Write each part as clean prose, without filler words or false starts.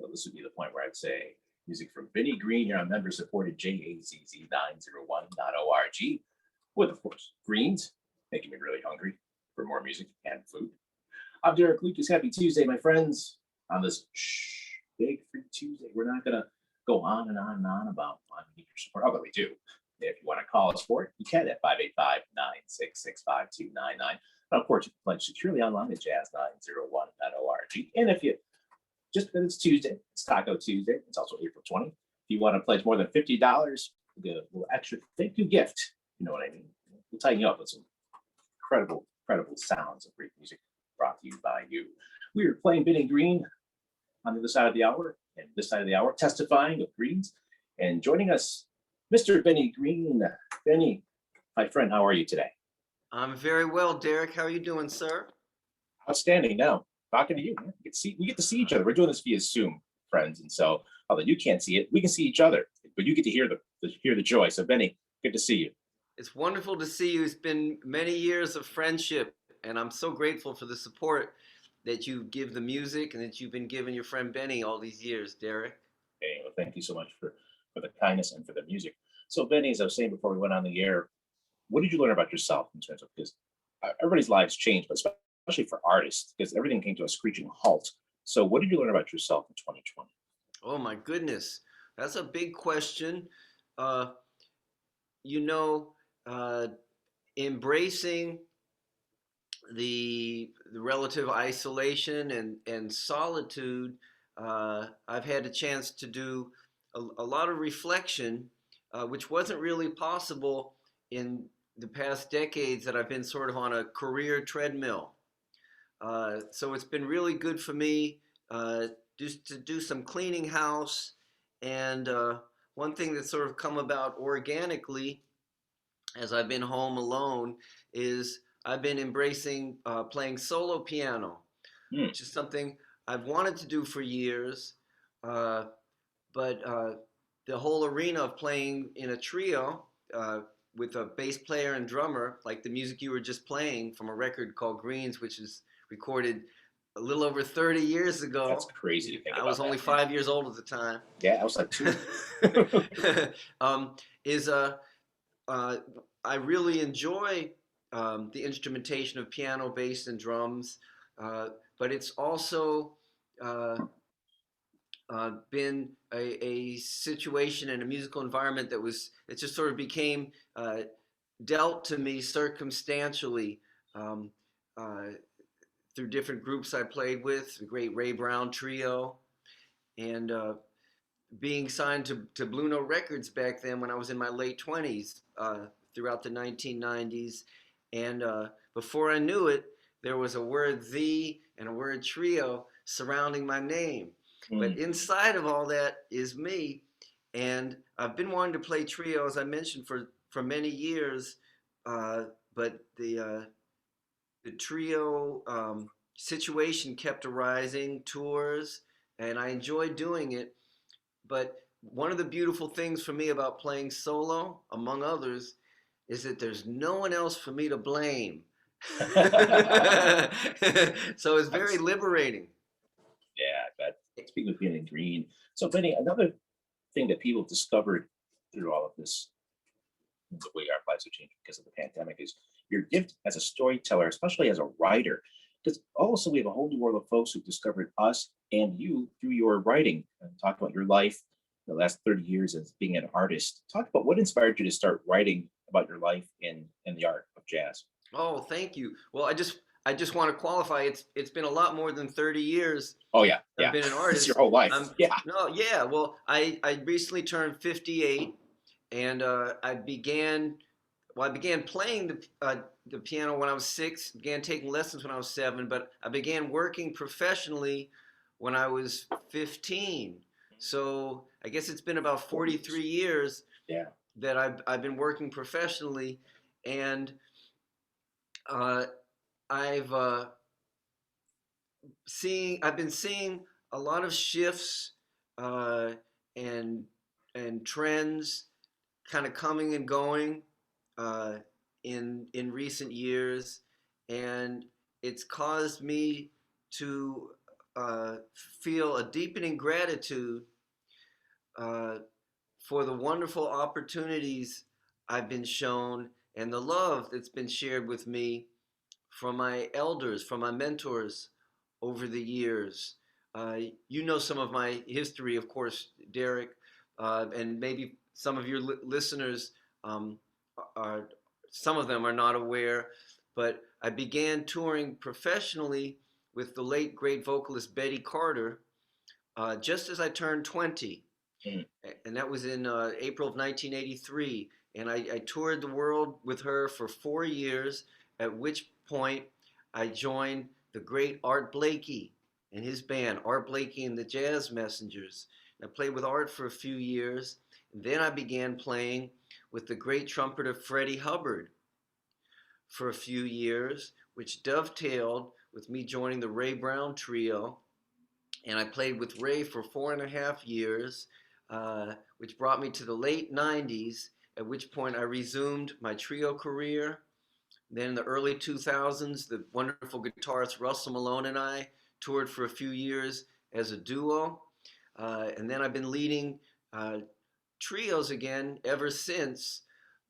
But this would be the point where I'd say music from Benny Green here on member supported JAZZ901.org with, of course, Greens, making me really hungry for more music and food. I'm Derek Lucas. Happy Tuesday, my friends. On this big free Tuesday, we're not going to go on and on and on about why we need your support, although we do. If you want to call us for it, you can at 585-966-5299. And of course, you can pledge securely online at jazz901.org. And if you just because it's Tuesday, it's Taco Tuesday, it's also April 20th. If you want to pledge more than $50, we'll get a little extra thank you gift. You know what I mean? We'll tighten you up with some incredible sounds of great music brought to you by you. We are playing Benny Green on the other side of the hour, and this side of the hour, testifying with Greens. And joining us, Mr. Benny Green. Benny, my friend, how are you today? I'm very well, Derek. How are you doing, sir? Outstanding. Now, talking to you, man. We get to see each other. We're doing this via Zoom, friends, and so although you can't see it, we can see each other. But you get to hear the joy. So, Benny, good to see you. It's wonderful to see you. It's been many years of friendship, and I'm so grateful for the support that you give the music and that you've been giving your friend Benny all these years, Derek. Hey, well, thank you so much for the kindness and for the music. So, Benny, as I was saying before we went on the air, what did you learn about yourself in terms of, because everybody's lives change, but especially for artists, because everything came to a screeching halt. So what did you learn about yourself in 2020? Oh, my goodness. That's a big question. Embracing the relative isolation and solitude, I've had a chance to do a lot of reflection, which wasn't really possible in the past decades that I've been sort of on a career treadmill. So it's been really good for me just to do some cleaning house. And one thing that's sort of come about organically as I've been home alone is I've been embracing playing solo piano, which is something I've wanted to do for years. But the whole arena of playing in a trio with a bass player and drummer, like the music you were just playing from a record called Greens, which is recorded a little over 30 years ago. That's crazy to think about. I was only 5 years old at the time. Yeah, I was like 2. I really enjoy the instrumentation of piano, bass, and drums, but it's also been a situation and a musical environment it just sort of became dealt to me circumstantially through different groups I played with, the great Ray Brown Trio, and being signed to Blue Note Records back then when I was in my late 20s throughout the 1990s. And before I knew it, there was a word "the" and a word "trio" surrounding my name. But inside of all that is me. And I've been wanting to play trio, as I mentioned, for many years. But the trio situation kept arising, tours, and I enjoyed doing it. But one of the beautiful things for me about playing solo, among others, is that there's no one else for me to blame. So it's very liberating. Yeah, that speaking of Benny Green. So Benny, another thing that people discovered through all of this, the way our lives have changed because of the pandemic, is your gift as a storyteller, especially as a writer. Because also we have a whole new world of folks who've discovered us and you through your writing and talk about your life the last 30 years as being an artist. Talk about what inspired you to start writing about your life in the art of jazz. Oh, thank you. Well, I just want to qualify. It's been a lot more than 30 years. Oh yeah, I've been an artist. It's your whole life. Well, I recently turned 58, and I began playing the piano when I was 6. Began taking lessons when I was 7, but I began working professionally when I was 15. So I guess it's been about 43 years. Yeah. That I've been working professionally, and I've been seeing a lot of shifts and trends kind of coming and going in recent years, and it's caused me to uh, feel a deepening gratitude uh, for the wonderful opportunities I've been shown and the love that's been shared with me from my elders, from my mentors over the years. You know some of my history, of course, Derek, and maybe some of your listeners um, are, some of them are not aware, but I began touring professionally with the late great vocalist Betty Carter just as I turned 20. Mm. And that was in April of 1983. And I toured the world with her for 4 years, at which point I joined the great Art Blakey and his band, Art Blakey and the Jazz Messengers. And I played with Art for a few years. And then I began playing with the great trumpeter Freddie Hubbard for a few years, which dovetailed with me joining the Ray Brown Trio. And I played with Ray for 4.5 years, which brought me to the late 90s, at which point I resumed my trio career. Then in the early 2000s, the wonderful guitarist Russell Malone and I toured for a few years as a duo. And then I've been leading trios again ever since.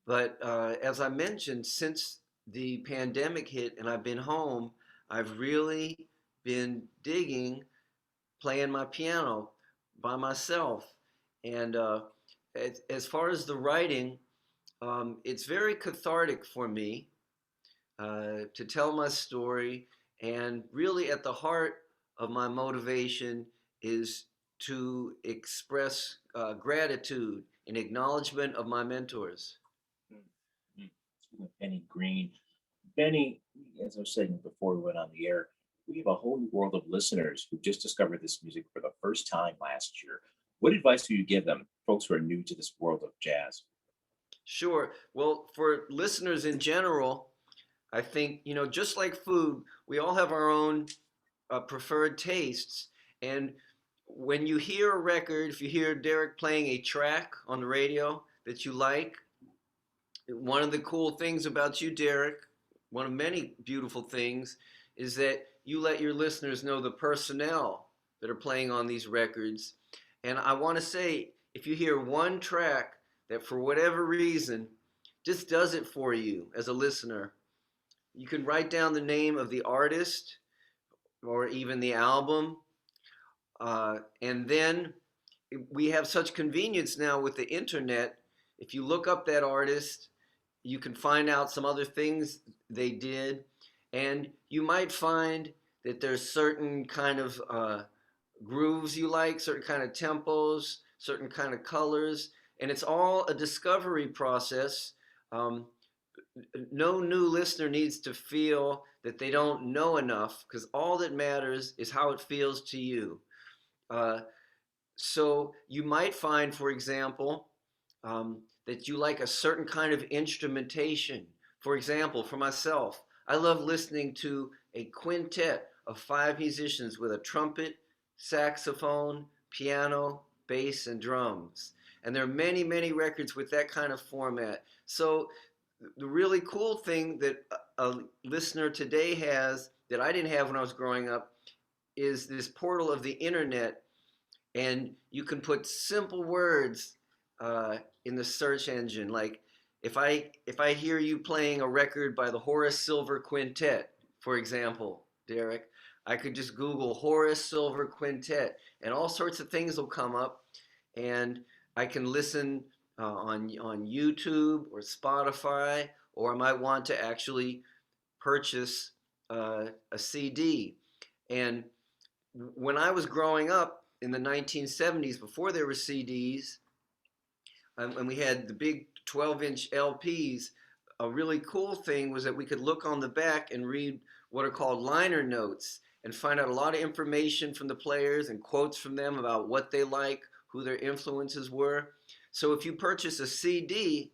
But as I mentioned, since the pandemic hit and I've been home, I've really been digging playing my piano by myself. And as far as the writing, it's very cathartic for me to tell my story. And really, at the heart of my motivation is to express gratitude and acknowledgement of my mentors. Mm. Speaking of Benny Green, Benny, as I was saying before we went on the air, we have a whole new world of listeners who just discovered this music for the first time last year. What advice do you give them, folks who are new to this world of jazz? Sure. Well, for listeners in general, I think, you know, just like food, we all have our own preferred tastes. And when you hear a record, if you hear Derek playing a track on the radio that you like, one of the cool things about you, Derek, one of many beautiful things, is that you let your listeners know the personnel that are playing on these records. And I want to say, if you hear one track that for whatever reason just does it for you as a listener, you can write down the name of the artist or even the album. And then we have such convenience now with the internet. If you look up that artist, you can find out some other things they did. And you might find that there's certain kind of grooves you like, certain kind of tempos, certain kind of colors. And it's all a discovery process. Um, no new listener needs to feel that they don't know enough because all that matters is how it feels to you. Uh, so you might find, for example, that you like a certain kind of instrumentation. For example, for myself, I love listening to a quintet of 5 musicians with a trumpet, saxophone, piano, bass, and drums. And there are many, many records with that kind of format. So the really cool thing that a listener today has that I didn't have when I was growing up is this portal of the internet, and you can put simple words in the search engine. Like if I hear you playing a record by the Horace Silver Quintet, for example, Derek, I could just Google Horace Silver Quintet, and all sorts of things will come up, and I can listen on YouTube or Spotify, or I might want to actually purchase a CD. And when I was growing up in the 1970s, before there were CDs, and we had the big 12-inch LPs, a really cool thing was that we could look on the back and read what are called liner notes and find out a lot of information from the players and quotes from them about what they like, who their influences were. So if you purchase a CD,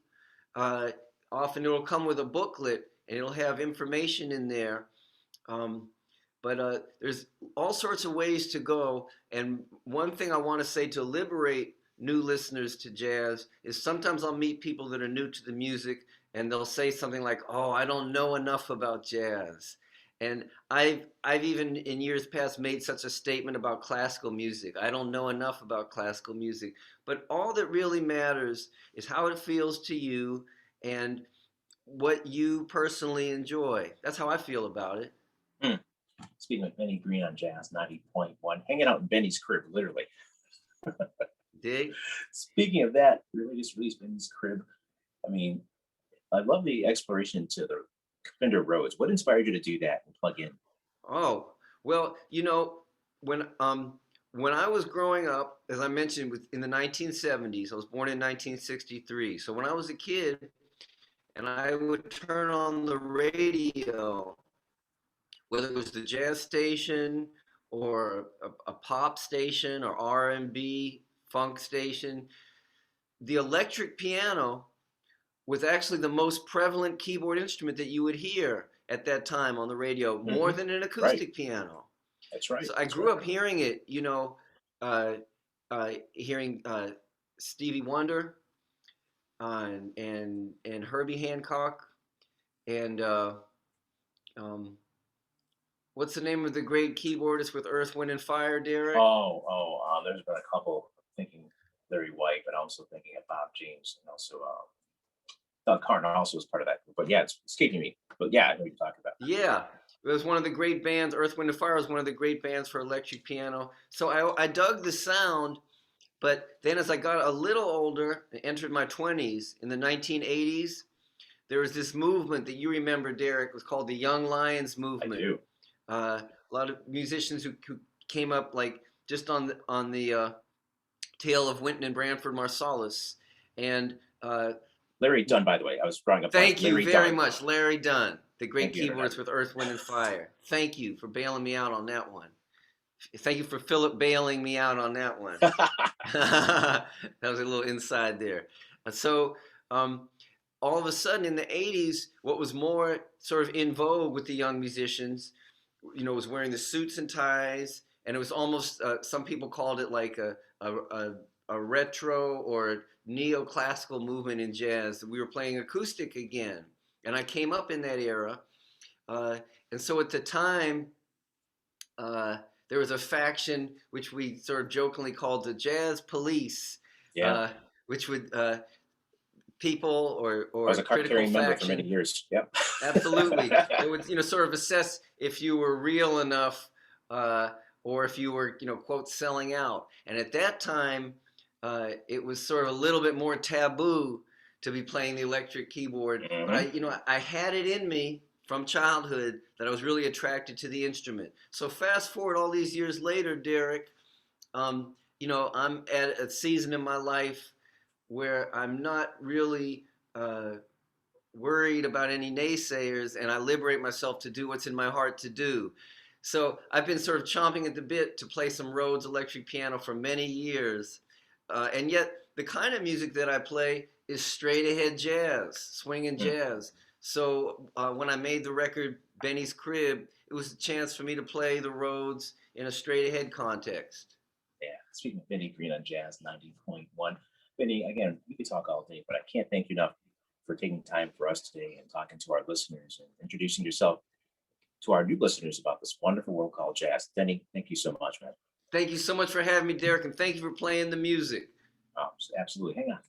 often it'll come with a booklet and it'll have information in there. But there's all sorts of ways to go. And one thing I want to say to liberate new listeners to jazz is sometimes I'll meet people that are new to the music and they'll say something like, "Oh, I don't know enough about jazz." And I've even in years past made such a statement about classical music. I don't know enough about classical music, but all that really matters is how it feels to you and what you personally enjoy. That's how I feel about it. Hmm. Speaking of Benny Green on Jazz 90.1, hanging out in Benny's crib, literally. Dig? Speaking of that, really just released Benny's crib. I mean, I love the exploration into the Fender Rhodes. What inspired you to do that and plug in? Oh, well, when I was growing up, as I mentioned, in the 1970s, I was born in 1963. So when I was a kid, and I would turn on the radio, whether it was the jazz station or a pop station or R&B funk station, the electric piano was actually the most prevalent keyboard instrument that you would hear at that time on the radio, more than an Right. acoustic piano. That's right. So I grew up hearing it, hearing Stevie Wonder and Herbie Hancock and what's the name of the great keyboardist with Earth, Wind and Fire, Derek? There's been a couple. Thinking Larry White, but also thinking of Bob James, and also Doug Carter also was part of that group. But yeah, it's escaping me. But yeah, I know what you're talking about. Yeah, it was one of the great bands. Earth, Wind and Fire was one of the great bands for electric piano. So I dug the sound, but then as I got a little older and entered my 20s in the 1980s, there was this movement that you remember, Derek, was called the Young Lions I movement. do. A lot of musicians who came up like just on the tail of Wynton and Branford Marsalis. And Larry Dunn, by the way, I was drawing up. thank you very Dunn. much, Larry Dunn, the great Thank you, keyboardist with Earth, Wind and Fire. Thank you for bailing me out on that one. Thank you for Philip bailing me out on that one. That was a little inside there. So all of a sudden in the 80s, what was more sort of in vogue with the young musicians, was wearing the suits and ties, and it was almost some people called it like a retro or neoclassical movement in jazz. We were playing acoustic again, and I came up in that era, and so at the time, there was a faction which we sort of jokingly called the Jazz Police, Yeah. which would people or I was a card critical carrying member for faction. many years. Yep. Absolutely. It would, sort of assess if you were real enough, or if you were, quote, selling out. And at that time, it was sort of a little bit more taboo to be playing the electric keyboard. But I had it in me from childhood that I was really attracted to the instrument. So fast forward all these years later, Derek, I'm at a season in my life where I'm not really worried about any naysayers, and I liberate myself to do what's in my heart to do. So I've been sort of chomping at the bit to play some Rhodes electric piano for many years, and yet the kind of music that I play is straight ahead jazz, swinging jazz. So when I made the record Benny's Crib, it was a chance for me to play the Rhodes in a straight ahead context. Yeah. Speaking of Benny Green on Jazz 90.1, Benny, again, we could talk all day, but I can't thank you enough for taking time for us today and talking to our listeners and introducing yourself to our new listeners about this wonderful world called jazz. Benny, thank you so much, man. Thank you so much for having me, Derek, and thank you for playing the music. Absolutely. Hang on.